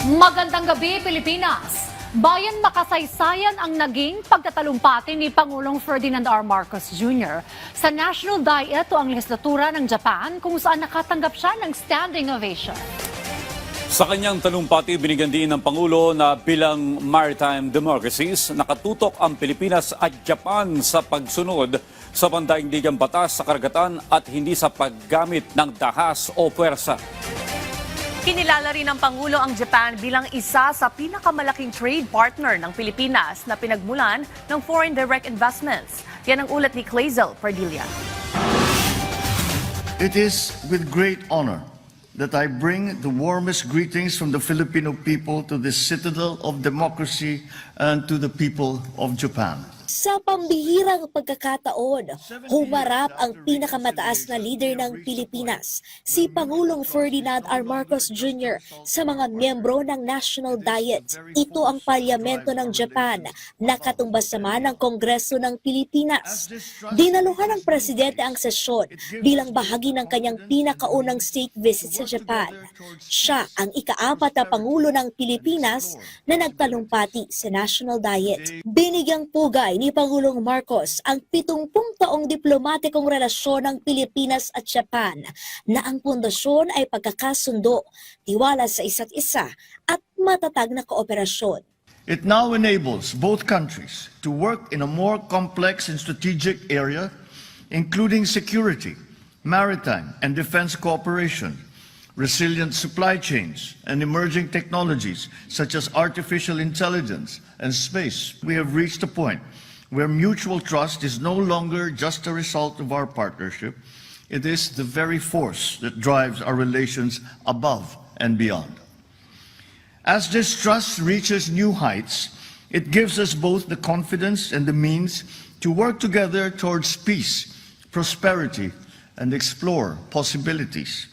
Magandang gabi, Pilipinas! Bayan makasaysayan ang naging pagtatalumpati ni Pangulong Ferdinand R. Marcos Jr. sa National Diet o ang legislatura ng Japan kung saan nakatanggap siya ng standing ovation. Sa kanyang talumpati, binigyan din ng Pangulo na bilang maritime democracies, nakatutok ang Pilipinas at Japan sa pagsunod sa pandaigdigang batas sa karagatan at hindi sa paggamit ng dahas o puwersa. Kinilala rin ng Pangulo ang Japan bilang isa sa pinakamalaking trade partner ng Pilipinas na pinagmulan ng foreign direct investments. Yan ang ulat ni Clazel Pardilla. It is with great honor that I bring the warmest greetings from the Filipino people to this citadel of democracy and to the people of Japan. Sa pambihirang pagkakataon, humarap ang pinakamataas na leader ng Pilipinas, si Pangulong Ferdinand R. Marcos Jr. sa mga miyembro ng National Diet. Ito ang palyamento ng Japan na katumbas naman ng Kongreso ng Pilipinas. Dinaluhan ng presidente ang sesyon bilang bahagi ng kanyang pinakaunang state visit sa Japan. Siya ang ika-4 na Pangulo ng Pilipinas na nagtalumpati sa National Diet. Binigyang pugay ni Pangulong Marcos ang 70 taong diplomatikong relasyon ng Pilipinas at Japan na ang pundasyon ay pagkakasundo, tiwala sa isa't isa at matatag na kooperasyon. It now enables both countries to work in a more complex and strategic area, including security, maritime and defense cooperation, resilient supply chains, and emerging technologies such as artificial intelligence and space. We have reached a point where mutual trust is no longer just a result of our partnership, it is the very force that drives our relations above and beyond. As this trust reaches new heights, it gives us both the confidence and the means to work together towards peace, prosperity, and explore possibilities.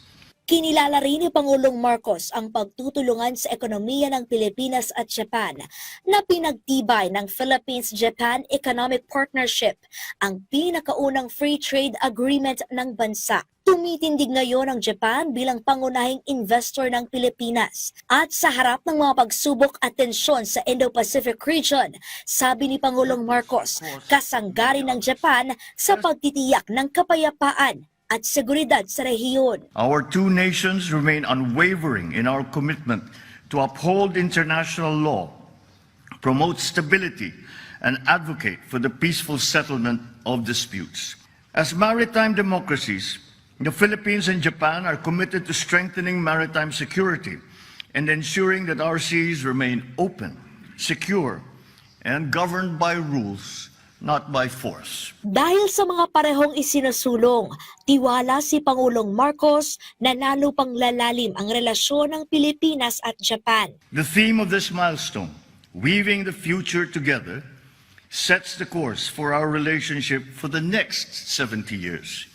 Kinilala rin ni Pangulong Marcos ang pagtutulungan sa ekonomiya ng Pilipinas at Japan na pinagtibay ng Philippines-Japan Economic Partnership, ang pinakaunang free trade agreement ng bansa. Tumitindig ngayon ang Japan bilang pangunahing investor ng Pilipinas at sa harap ng mga pagsubok at tensyon sa Indo-Pacific region, sabi ni Pangulong Marcos, kasanggarin ng Japan sa pagtitiyak ng kapayapaan at seguridad sa rehiyon. Our two nations remain unwavering in our commitment to uphold international law, promote stability, and advocate for the peaceful settlement of disputes. As maritime democracies, the Philippines and Japan are committed to strengthening maritime security and ensuring that our seas remain open, secure, and governed by rules, not by force. Dahil sa mga parehong isinusulong, tiwala si Pangulong Marcos na lalo pang lalalim ang relasyon ng Pilipinas at Japan. The theme of this milestone, weaving the future together, sets the course for our relationship for the next 70 years.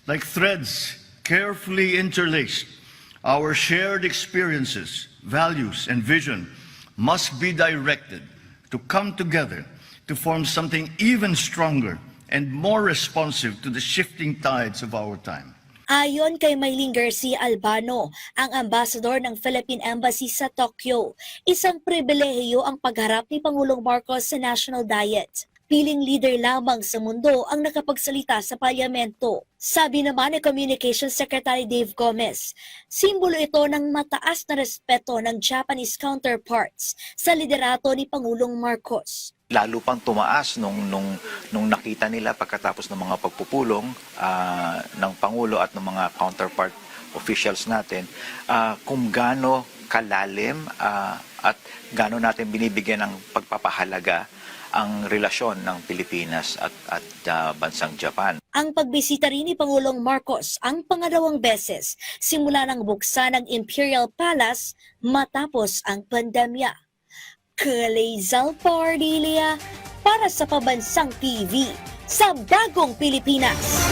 Like threads carefully interlaced, our shared experiences, values, and vision must be directed to come together to form something even stronger and more responsive to the shifting tides of our time. Ayon kay Maylene Garcia Albano, ang ambassador ng Philippine Embassy sa Tokyo, isang pribilehiyo ang pagharap ni Pangulong Marcos sa National Diet. Piling leader lamang sa mundo ang nakapagsalita sa parlamento. Sabi naman ni Communications Secretary Dave Gomez, simbolo ito ng mataas na respeto ng Japanese counterparts sa liderato ni Pangulong Marcos. Lalo pang tumaas nung nakita nila pagkatapos ng mga pagpupulong ng Pangulo at ng mga counterpart officials natin kung gaano kalalim at gaano natin binibigyan ng pagpapahalaga ang relasyon ng Pilipinas at bansang Japan. Ang pagbisita rin ni Pangulong Marcos ang pangalawang beses simula ng buksan ng Imperial Palace matapos ang pandemya. Clazel Pardilla para sa Pambansang TV sa Bagong Pilipinas.